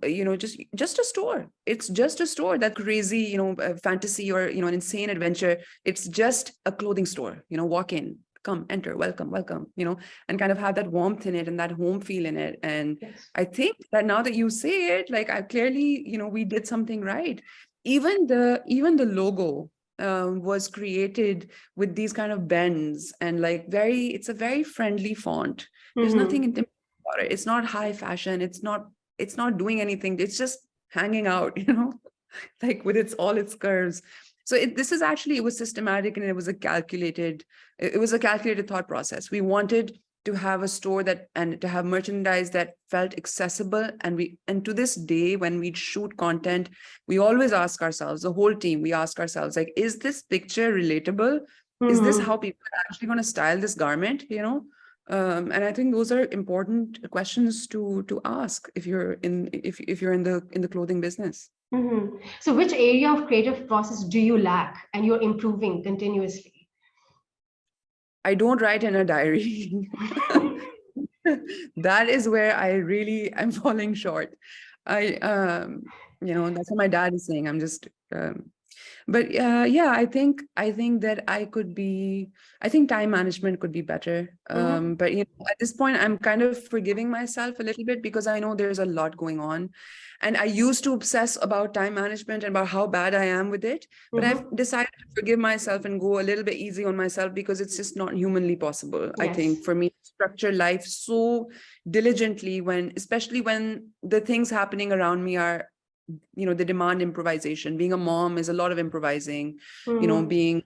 just a store. It's just a store. That crazy fantasy, or an insane adventure. It's just a clothing store. Walk in, come, enter, welcome, and kind of have that warmth in it and that home feel in it. And yes. I think that now that you say it, like, I clearly we did something right. Even the logo was created with these kind of bends, and like it's a very friendly font. There's nothing intimidating about it. It's not high fashion. It's not doing anything. It's just hanging out, like with all its curves. So it was systematic, and it was a calculated thought process. We wanted to have a store and to have merchandise that felt accessible. And to this day, when we shoot content, we always ask ourselves, the whole team, we ask ourselves, like, is this picture relatable? Is this how people are actually going to style this garment? And I think those are important questions to ask if you're in the clothing business. So which area of creative process do you lack and you're improving continuously? I don't write in a diary. That is where I really am falling short. That's what my dad is saying. I'm just but yeah, I think that I think time management could be better. But at this point, I'm kind of forgiving myself a little bit, because I know there's a lot going on. And I used to obsess about time management and about how bad I am with it. But I've decided to forgive myself and go a little bit easy on myself, because it's just not humanly possible. Yes. I think for me to structure life so diligently, especially when the things happening around me are, they demand improvisation. Being a mom is a lot of improvising, being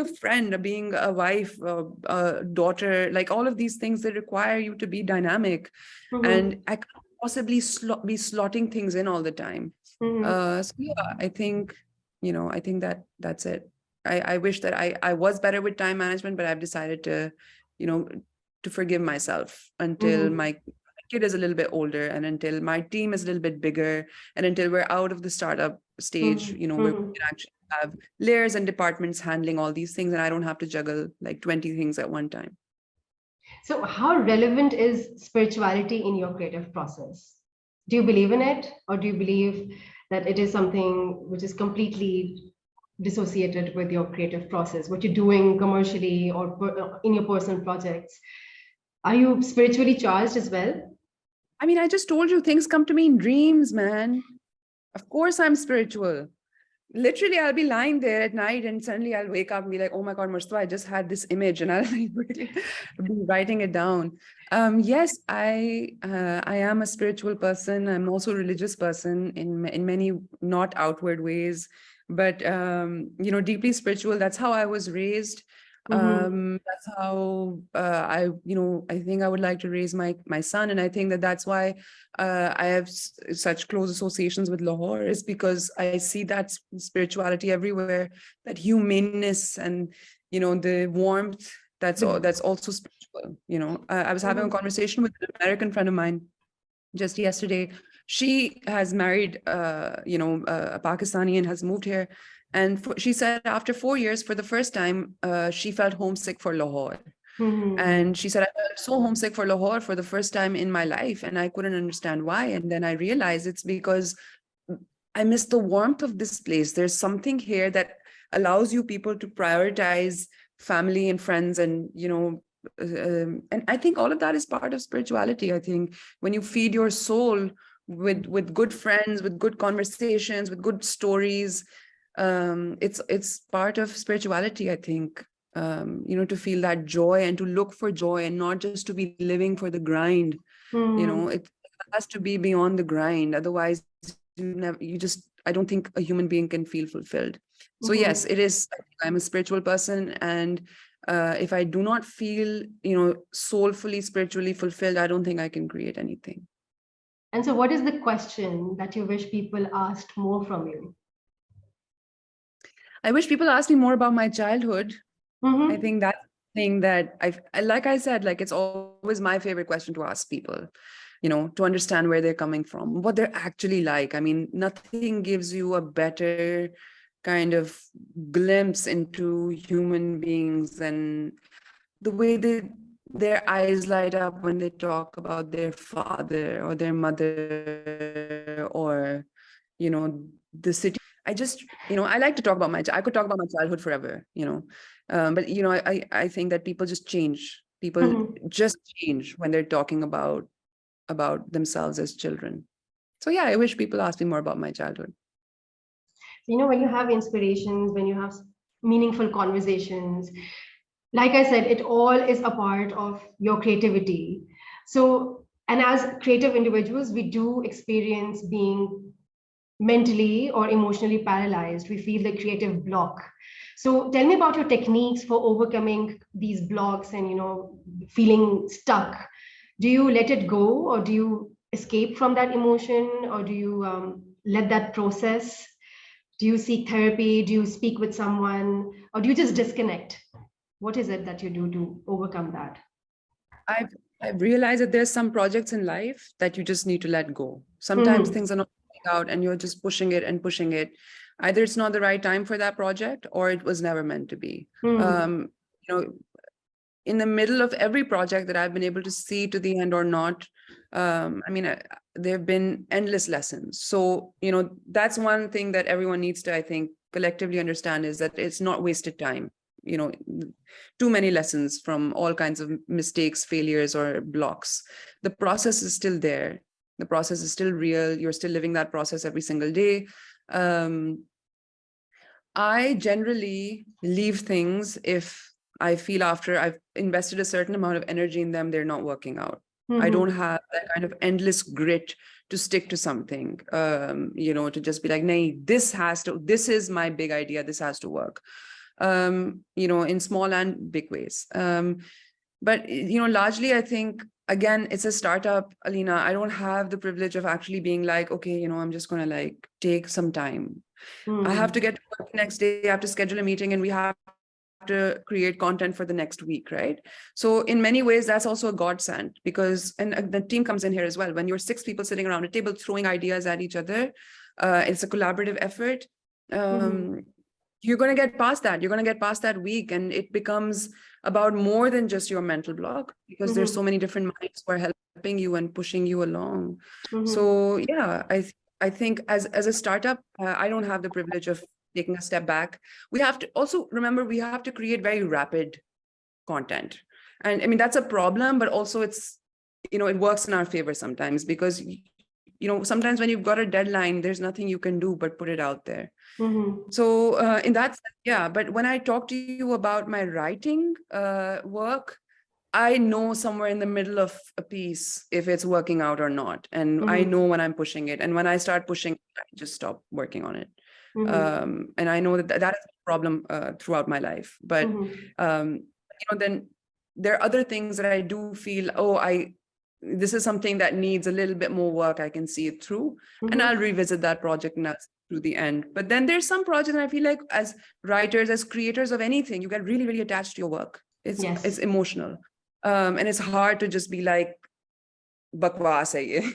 a friend, being a wife, a daughter, like all of these things that require you to be dynamic. And I can't possibly be slotting things in all the time. So yeah, I think, I think that's it. I wish that I was better with time management, but I've decided to, to forgive myself until my kid is a little bit older, and until my team is a little bit bigger, and until we're out of the startup stage, where we can actually have layers and departments handling all these things, and I don't have to juggle like 20 things at one time. So, how relevant is spirituality in your creative process? Do you believe in it, or do you believe that it is something which is completely dissociated with your creative process, what you're doing commercially or in your personal projects? Are you spiritually charged as well? I mean, I just told you, things come to me in dreams, man. Of course, I'm spiritual. Literally, I'll be lying there at night and suddenly I'll wake up and be like, oh my God, Mustafa, I just had this image, and I'll be writing it down. Yes, I am a spiritual person. I'm also a religious person in many not outward ways, but deeply spiritual. That's how I was raised. That's how I think I would like to raise my son, and I think that's why I have such close associations with Lahore, is because I see that spirituality everywhere, that humaneness, and the warmth that's also spiritual. I was having a conversation with an American friend of mine just yesterday. She has married a Pakistani and has moved here. And she said after 4 years, for the first time, she felt homesick for Lahore. And she said, I felt so homesick for Lahore for the first time in my life, and I couldn't understand why. And then I realized it's because I miss the warmth of this place. There's something here that allows you people to prioritize family and friends, and and I think all of that is part of spirituality. I think when you feed your soul with good friends, with good conversations, with good stories, it's part of spirituality, I think. To feel that joy and to look for joy, and not just to be living for the grind. It has to be beyond the grind. Otherwise, I don't think a human being can feel fulfilled. So yes, it is. I'm a spiritual person, and if I do not feel, soulfully, spiritually fulfilled, I don't think I can create anything. And so, what is the question that you wish people asked more from you? I wish people asked me more about my childhood. I think that's the thing that like I said, like, it's always my favorite question to ask people, to understand where they're coming from, what they're actually like. I mean, nothing gives you a better kind of glimpse into human beings than the way their eyes light up when they talk about their father or their mother, or, the city. I just, I like to talk about I could talk about my childhood forever, but, I think that people just change. People just change when they're talking about themselves as children. So yeah, I wish people asked me more about my childhood. When you have inspirations, when you have meaningful conversations, like I said, it all is a part of your creativity. So, and as creative individuals, we do experience being mentally or emotionally paralyzed. We feel the creative block. So tell me about your techniques for overcoming these blocks and feeling stuck. Do you let it go, or do you escape from that emotion, or do you let that process? Do you seek therapy? Do you speak with someone, or do you just disconnect? What is it that you do to overcome that? I've realized that there's some projects in life that you just need to let go. Sometimes things are not working out and you're just pushing it and pushing it. Either it's not the right time for that project, or it was never meant to be. In the middle of every project that I've been able to see to the end or not, there have been endless lessons. So, that's one thing that everyone needs to, I think, collectively understand, is that it's not wasted time. Too many lessons from all kinds of mistakes, failures, or blocks. The process is still there. The process is still real. You're still living that process every single day. I generally leave things if I feel after I've invested a certain amount of energy in them, they're not working out. I don't have that kind of endless grit to stick to something, to just be like, nay, this is my big idea. This has to work. In small and big ways. But, largely, I think again, it's a startup, Alina. I don't have the privilege of actually being like, okay, I'm just going to like take some time. I have to get to work the next day. I have to schedule a meeting, and we have to create content for the next week, right? So in many ways, that's also a godsend, because, and the team comes in here as well. When you're 6 people sitting around a table throwing ideas at each other, it's a collaborative effort. You're going to get past that. You're going to get past that week, and it becomes about more than just your mental block, because there's so many different minds who are helping you and pushing you along. So yeah, I think as a startup, I don't have the privilege of taking a step back. We have to also remember, we have to create very rapid content. And I mean, that's a problem, but also it's, it works in our favor sometimes, because, sometimes when you've got a deadline, there's nothing you can do but put it out there. So in that sense, yeah. But when I talk to you about my writing work, I know somewhere in the middle of a piece if it's working out or not. And I know when I'm pushing it. And when I start pushing, I just stop working on it. And I know that is a problem throughout my life. But, then there are other things that I do feel, this is something that needs a little bit more work. I can see it through, and I'll revisit that project and that's through the end. But then there's some projects, and I feel like as writers, as creators of anything, you get really, really attached to your work. It's emotional. And it's hard to just be like, bakwas hai ye.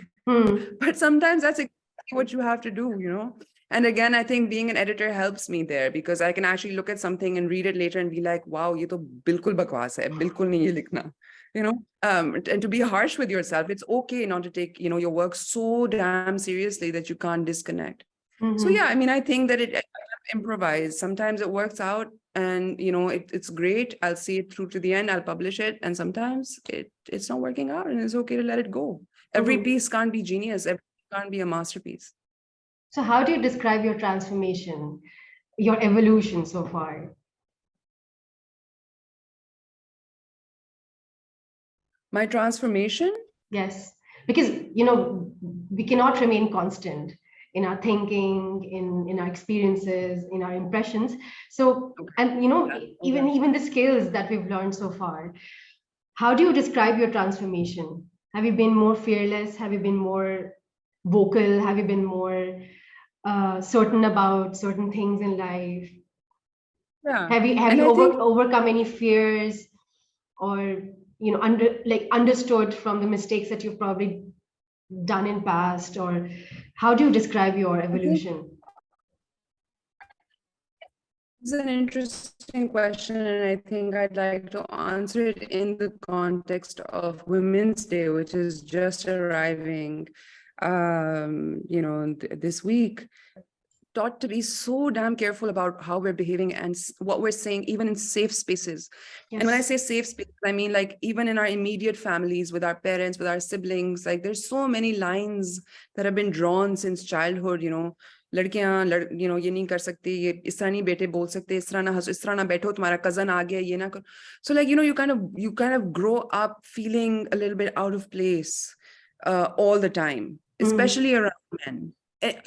But sometimes that's exactly what you have to do, And again, I think being an editor helps me there, because I can actually look at something and read it later and be like, wow, ye to bilkul bakwas hai, bilkul nahi ye likhna, and to be harsh with yourself. It's okay not to take, your work so damn seriously that you can't disconnect. So yeah, I mean, I think that it improvise. Sometimes it works out, and it's great. I'll see it through to the end. I'll publish it, and sometimes it's not working out, and it's okay to let it go. Every piece can't be genius. Every piece can't be a masterpiece. So how do you describe your transformation, your evolution so far? My transformation? Yes, because we cannot remain constant in our thinking, in our experiences, in our impressions. So, and even the skills that we've learned so far. How do you describe your transformation? Have you been more fearless? Have you been more vocal? Have you been more certain about certain things in life? Yeah. Have you overcome any fears, or understood from the mistakes that you've probably done in past? Or how do you describe your evolution? It's an interesting question, and I think I'd like to answer it in the context of Women's Day, which is just arriving, this week. Taught to be so damn careful about how we're behaving and what we're saying, even in safe spaces. Yes. And when I say safe spaces, I mean like even in our immediate families, with our parents, with our siblings, like there's so many lines that have been drawn since childhood, लड़कियां ये नहीं कर सकती, ये इस तरह नहीं बेटे बोल सकते, इस तरह ना हंसो, इस तरह ना बैठो, तुम्हारा cousin आ गया, ये ना करो. So like you kind of grow up feeling a little bit out of place all the time, especially around men.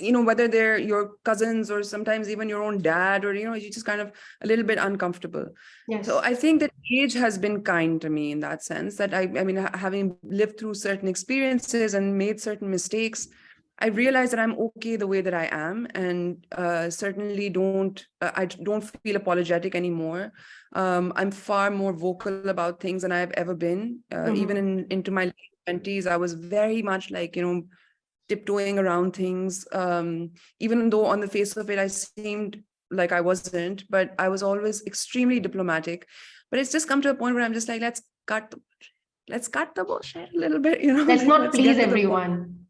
Whether they're your cousins or sometimes even your own dad, or you're just kind of a little bit uncomfortable. Yes. So I think that age has been kind to me in that sense, that I mean, having lived through certain experiences and made certain mistakes, I realized that I'm okay the way that I am, and certainly I don't feel apologetic anymore. I'm far more vocal about things than I've ever been. Even into my late 20s, I was very much like, tiptoeing around things, even though on the face of it, I seemed like I wasn't, but I was always extremely diplomatic. But it's just come to a point where I'm just like, let's cut the bullshit a little bit, Let's not please everyone.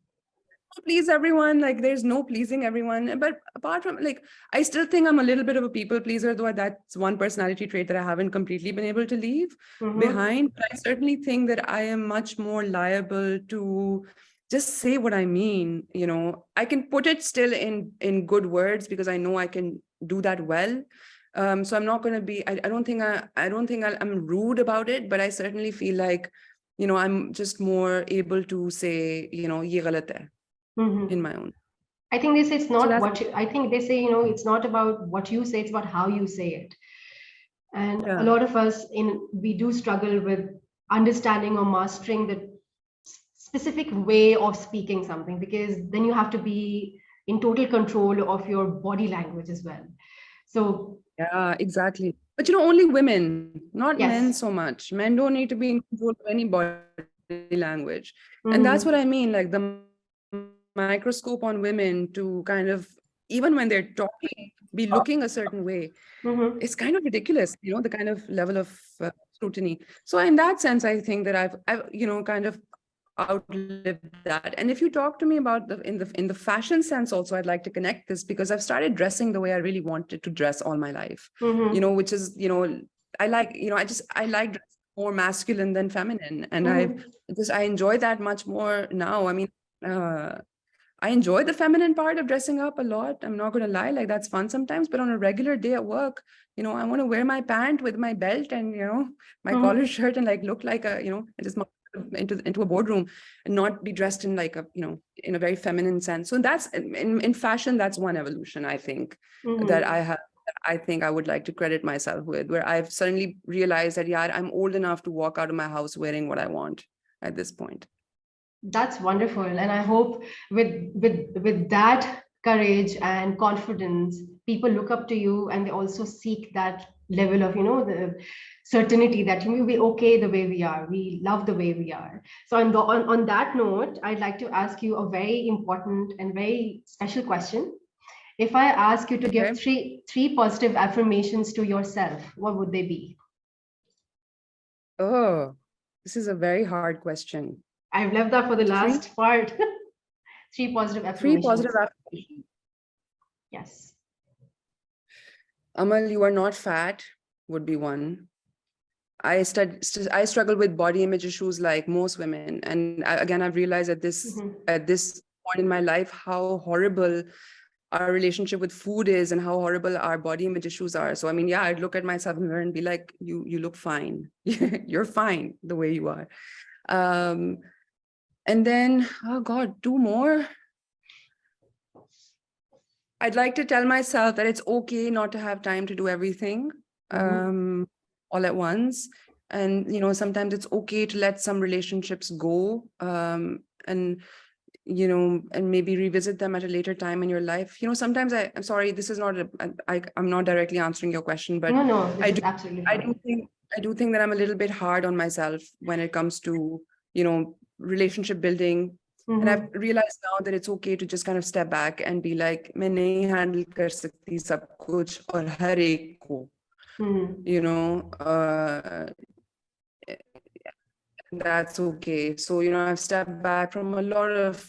Please everyone, like there's no pleasing everyone. But apart from, like, I still think I'm a little bit of a people pleaser, though that's one personality trait that I haven't completely been able to leave behind. But I certainly think that I am much more liable to just say what I mean. I can put it still in good words, because I know I can do that well. So I'm not going to be, I don't think I'm rude about it, but I certainly feel like, I'm just more able to say, ye galat hai. In my own. I think they say it's not I think they say, it's not about what you say, it's about how you say it. And a lot of us we do struggle with understanding or mastering the specific way of speaking something, because then you have to be in total control of your body language as well. So Yeah, exactly. But only women, not men yes. so much. Men don't need to be in control of any body language. And that's what Mm-hmm. I mean, like the microscope on women to kind of, even when they're talking, be looking a certain way. Mm-hmm. It's kind of ridiculous, the kind of level of scrutiny. So in that sense, I think that I've kind of outlived that. And if you talk to me about in the fashion sense also, I'd like to connect this, because I've started dressing the way I really wanted to dress all my life, Mm-hmm. which is, I like, I like dressing more masculine than feminine. And Mm-hmm. I enjoy that much more now. I mean, I enjoy the feminine part of dressing up a lot. I'm not going to lie, like that's fun sometimes, but on a regular day at work, I want to wear my pant with my belt and, my collar Mm-hmm. shirt and like look like just into a boardroom and not be dressed in like a, in a very feminine sense. So that's in fashion, that's one evolution, I think, that Mm-hmm. I have. I think I would like to credit myself with, where I've suddenly realized that, yeah, I'm old enough to walk out of my house wearing what I want at this point. That's wonderful, and I hope with that courage and confidence, people look up to you, and they also seek that level of the certainty that we will be okay the way we are. We love the way we are. So on that note, I'd like to ask you a very important and very special question. If I ask you to Okay. give three positive affirmations to yourself, what would they be? Oh, this is a very hard question. I've left that for the Three, last part. Three positive three positive affirmations. affirmations. Yes. Amal, you are not fat would be one. I struggle with body image issues like most women, and again, I've realized Mhm. at this point in my life how horrible our relationship with food is and how horrible our body image issues are. So I mean, yeah, I'd look at myself in the mirror and be like, you look fine. You're fine the way you are. And then, oh God, two more. I'd like to tell myself that it's okay not to have time to do everything all at once. And, sometimes it's okay to let some relationships go and, and maybe revisit them at a later time in your life. Sometimes I'm sorry, this is not, I'm not directly answering your question, but No, this I is do, absolutely I do fine. think, I do think that I'm a little bit hard on myself when it comes to, relationship building. And I've Mm-hmm. realized now that it's okay to just kind of step back and be like, मैं नहीं handle कर सकती सब कुछ और हर एक को, Mm-hmm. that's okay. So, I've stepped back from a lot of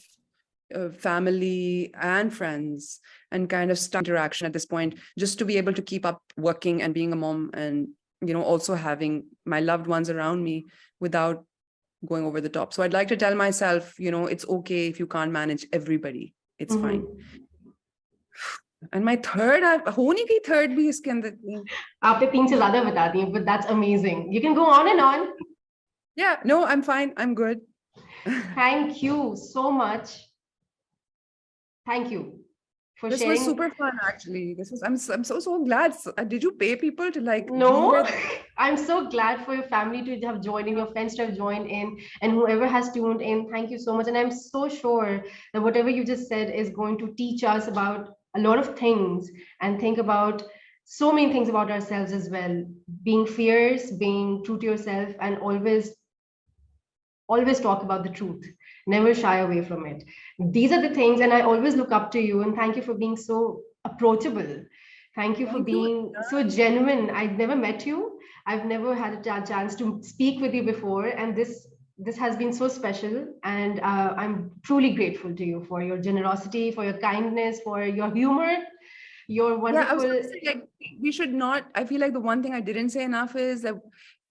family and friends and kind of stuck interaction at this point, just to be able to keep up working and being a mom and, also having my loved ones around me without going over the top. So I'd like to tell myself, it's okay if you can't manage everybody. It's fine. And my third, होनी की third भी इसके अंदर थी. आपने तीन से ज़्यादा बता दिए, but that's amazing. You can go on and on. Yeah, no, I'm fine. I'm good. Thank you so much. Thank you for This was sharing. super fun, actually. I'm so glad. Did you pay people to like be No, here? I'm so glad for your family to have joined in, your friends to have joined in, and whoever has tuned in, thank you so much. And I'm so sure that whatever you just said is going to teach us about a lot of things and think about so many things about ourselves as well. Being fierce, being true to yourself, and always talk about the truth, never shy away from it. These are the things, and I always look up to you, and thank you for being so approachable. Thank you for Thank you. being so genuine. I've never met you, I've never had a chance to speak with you before, and this has been so special, and I'm truly grateful to you for your generosity, for your kindness, for your humor, your Yeah, I was wonderful. going to say, like, we should not, I feel like the one thing I didn't say enough is that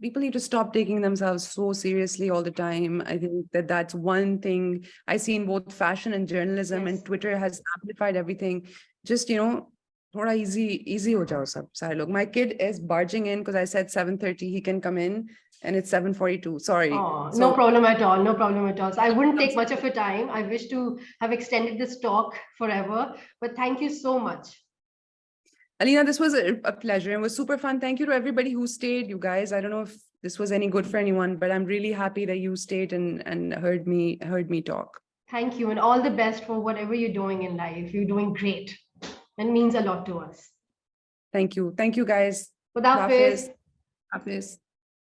people need to stop taking themselves so seriously all the time. I think that that's one thing I see in both fashion and journalism, Yes. and Twitter has amplified everything. Just, थोड़ा easy हो जाओ सब सारे लोग. My kid is barging in because I said 7:30 he can come in, and it's 7:42. Sorry. Oh, no So problem at all. No problem at all. So I wouldn't take much of your time. I wish to have extended this talk forever, but thank you so much. Alina, this was a pleasure and was super fun. Thank you to everybody who stayed, you guys. I don't know if this was any good for anyone, but I'm really happy that you stayed and heard me talk. Thank you, and all the best for whatever you're doing in life. You're doing great. It means a lot to us. Thank you guys. Khuda Hafiz. Hafiz.